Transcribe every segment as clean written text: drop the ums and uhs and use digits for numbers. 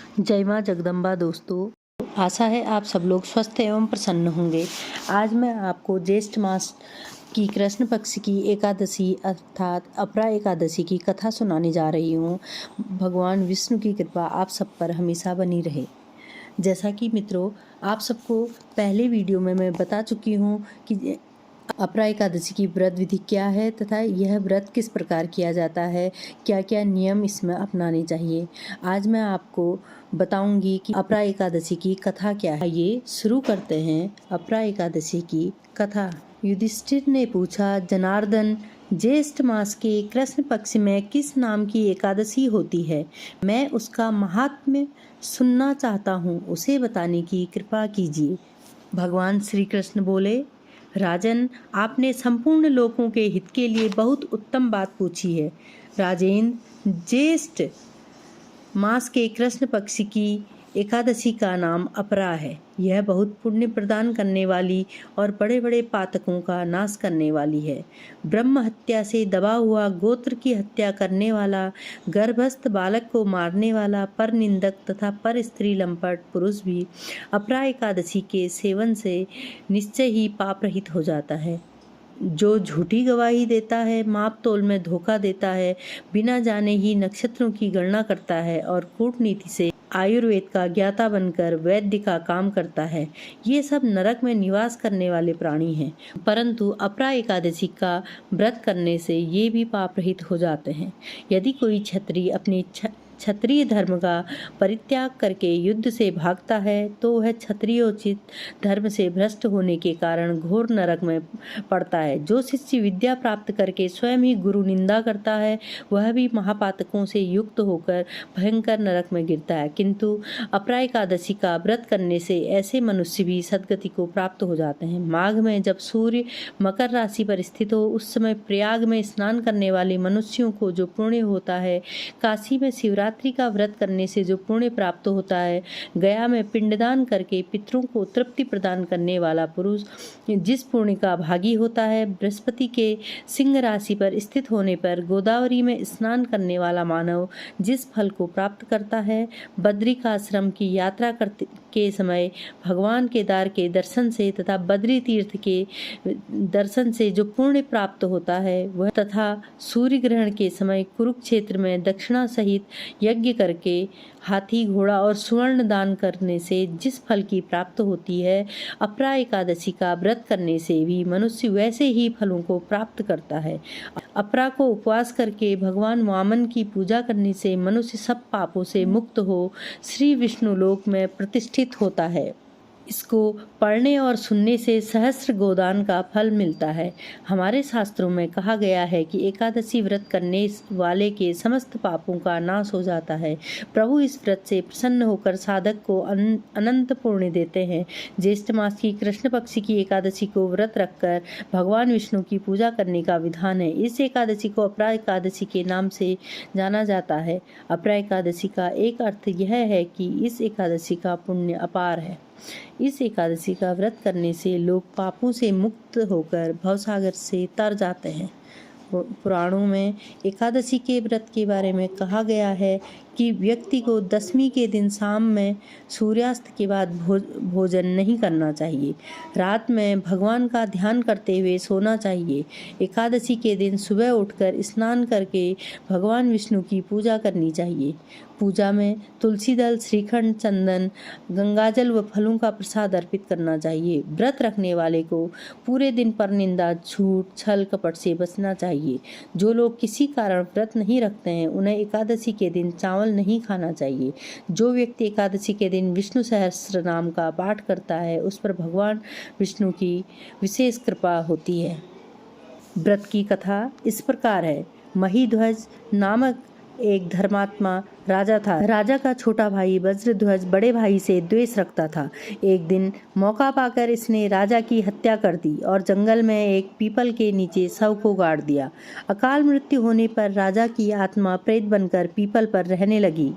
जय माँ जगदम्बा दोस्तों, आशा है आप सब लोग स्वस्थ एवं प्रसन्न होंगे। आज मैं आपको ज्येष्ठ मास की कृष्ण पक्ष की एकादशी अर्थात अपरा एकादशी की कथा सुनाने जा रही हूँ। भगवान विष्णु की कृपा आप सब पर हमेशा बनी रहे। जैसा कि मित्रों, आप सबको पहले वीडियो में मैं बता चुकी हूँ कि अपरा एकादशी की व्रत विधि क्या है तथा यह व्रत किस प्रकार किया जाता है, क्या क्या नियम इसमें अपनाने चाहिए। आज मैं आपको बताऊंगी कि अपरा एकादशी की कथा क्या है। ये शुरू करते हैं अपरा एकादशी की कथा। युधिष्ठिर ने पूछा, जनार्दन, ज्येष्ठ मास के कृष्ण पक्ष में किस नाम की एकादशी होती है? मैं उसका महात्म्य सुनना चाहता हूँ, उसे बताने की कृपा कीजिए। भगवान श्री कृष्ण बोले, राजन, आपने संपूर्ण लोगों के हित के लिए बहुत उत्तम बात पूछी है। राजेंद्र, ज्येष्ठ मास के कृष्ण पक्ष की एकादशी का नाम अपरा है। यह बहुत पुण्य प्रदान करने वाली और बड़े बड़े पातकों का नाश करने वाली है। ब्रह्म हत्या से दबा हुआ, गोत्र की हत्या करने वाला, गर्भस्थ बालक को मारने वाला, पर निंदक तथा पर स्त्री लंपट पुरुष भी अपरा एकादशी के सेवन से निश्चय ही पाप रहित हो जाता है। जो झूठी गवाही देता है, माप तोल में धोखा देता है, बिना जाने ही नक्षत्रों की गणना करता है और कूटनीति से आयुर्वेद का ज्ञाता बनकर वैद्य का काम करता है, ये सब नरक में निवास करने वाले प्राणी हैं। परंतु अपरा एकादशी का व्रत करने से ये भी पाप रहित हो जाते हैं। यदि कोई क्षत्रिय अपने क्षत्रिय धर्म का परित्याग करके युद्ध से भागता है तो वह क्षत्रियोचित धर्म से भ्रष्ट होने के कारण घोर नरक में पड़ता है। जो शिष्य विद्या प्राप्त करके स्वयं ही गुरु निंदा करता है वह भी महापातकों से युक्त होकर भयंकर नरक में गिरता है। किंतु अपरा एकादशी का व्रत करने से ऐसे मनुष्य भी सद्गति को प्राप्त हो जाते हैं। माघ में जब सूर्य मकर राशि पर स्थित हो उस समय प्रयाग में स्नान करने वाले मनुष्यों को जो पुण्य होता है, काशी में शिवरात्रि का व्रत करने से जो पुण्य प्राप्त होता है, गया में पिंडदान करके पितरों को तृप्ति प्रदान करने वाला पुरुष जिस पुण्य का भागी होता है, बृहस्पति के सिंह राशि पर स्थित होने पर गोदावरी में स्नान करने वाला मानव जिस फल को प्राप्त करता है, बद्रिकाश्रम की यात्रा करते के समय भगवान केदार के दर्शन से तथा बद्री तीर्थ के दर्शन से जो पुण्य प्राप्त होता है वह, तथा सूर्य ग्रहण के समय कुरुक्षेत्र में दक्षिणा सहित यज्ञ करके हाथी, घोड़ा और स्वर्ण दान करने से जिस फल की प्राप्त होती है, अपरा एकादशी का व्रत करने से भी मनुष्य वैसे ही फलों को प्राप्त करता है। अपरा को उपवास करके भगवान वामन की पूजा करने से मनुष्य सब पापों से मुक्त हो श्री विष्णु लोक में प्रतिष्ठित होता है। इसको पढ़ने और सुनने से सहस्त्र गोदान का फल मिलता है। हमारे शास्त्रों में कहा गया है कि एकादशी व्रत करने वाले के समस्त पापों का नाश हो जाता है। प्रभु इस व्रत से प्रसन्न होकर साधक को अनंत पुण्य देते हैं। ज्येष्ठ मास की कृष्ण पक्ष की एकादशी को व्रत रखकर भगवान विष्णु की पूजा करने का विधान है। इस एकादशी को अपरा एकादशी के नाम से जाना जाता है। अपरा एकादशी का एक अर्थ यह है कि इस एकादशी का पुण्य अपार है। इस एकादशी का व्रत करने से लोग पापों से मुक्त होकर भवसागर से तर जाते हैं। पुराणों में एकादशी के व्रत के बारे में कहा गया है कि व्यक्ति को दशमी के दिन शाम में सूर्यास्त के बाद भोजन नहीं करना चाहिए। रात में भगवान का ध्यान करते हुए सोना चाहिए। एकादशी के दिन सुबह उठकर स्नान करके भगवान विष्णु की पूजा करनी चाहिए। पूजा में तुलसी दल, श्रीखंड, चंदन, गंगाजल व फलों का प्रसाद अर्पित करना चाहिए। व्रत रखने वाले को पूरे दिन पर निंदा, झूठ, छल, कपट से बचना चाहिए। जो लोग किसी कारण व्रत नहीं रखते हैं उन्हें एकादशी के दिन चावल नहीं खाना चाहिए। जो व्यक्ति एकादशी के दिन विष्णु सहस्त्र नाम का पाठ करता है उस पर भगवान विष्णु की विशेष कृपा होती है। व्रत की कथा इस प्रकार है। महीध्वज नामक एक धर्मात्मा राजा था। राजा का छोटा भाई वज्रध्वज बड़े भाई से द्वेष रखता था। एक दिन मौका पाकर इसने राजा की हत्या कर दी और जंगल में एक पीपल के नीचे शव को गाड़ दिया। अकाल मृत्यु होने पर राजा की आत्मा प्रेत बनकर पीपल पर रहने लगी।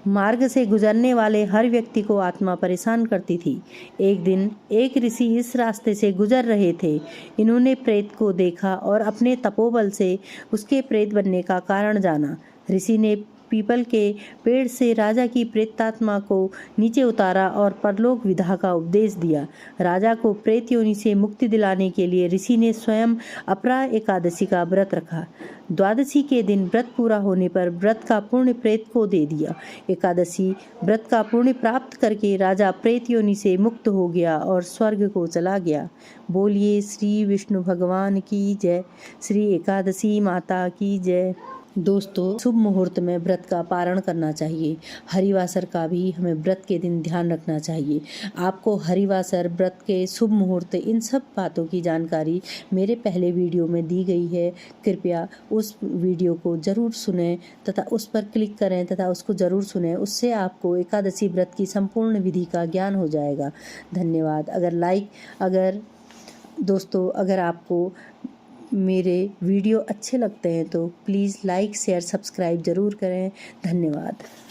मार्ग से गुजरने वाले हर व्यक्ति को आत्मा परेशान करती थी। एक दिन एक ऋषि इस रास्ते से गुजर रहे थे। इन्होंने प्रेत को देखा और अपने तपोबल से उसके प्रेत बनने का कारण जाना। ऋषि ने पीपल के पेड़ से राजा की प्रेतात्मा को नीचे उतारा और परलोक विधा का उपदेश दिया। राजा को प्रेत योनि से मुक्ति दिलाने के लिए ऋषि ने स्वयं अपरा एकादशी का व्रत रखा। द्वादशी के दिन व्रत पूरा होने पर व्रत का पुण्य प्रेत को दे दिया। एकादशी व्रत का पुण्य प्राप्त करके राजा प्रेत योनि से मुक्त हो गया और स्वर्ग को चला गया। बोलिए श्री विष्णु भगवान की जय, श्री एकादशी माता की जय। दोस्तों, शुभ मुहूर्त में व्रत का पारण करना चाहिए। हरिवासर का भी हमें व्रत के दिन ध्यान रखना चाहिए। आपको हरिवासर, व्रत के शुभ मुहूर्त, इन सब बातों की जानकारी मेरे पहले वीडियो में दी गई है। कृपया उस वीडियो को ज़रूर सुनें तथा उस पर क्लिक करें तथा उसको ज़रूर सुनें। उससे आपको एकादशी व्रत की संपूर्ण विधि का ज्ञान हो जाएगा। धन्यवाद। दोस्तों, अगर आपको मेरे वीडियो अच्छे लगते हैं तो प्लीज़ लाइक, शेयर, सब्सक्राइब ज़रूर करें। धन्यवाद।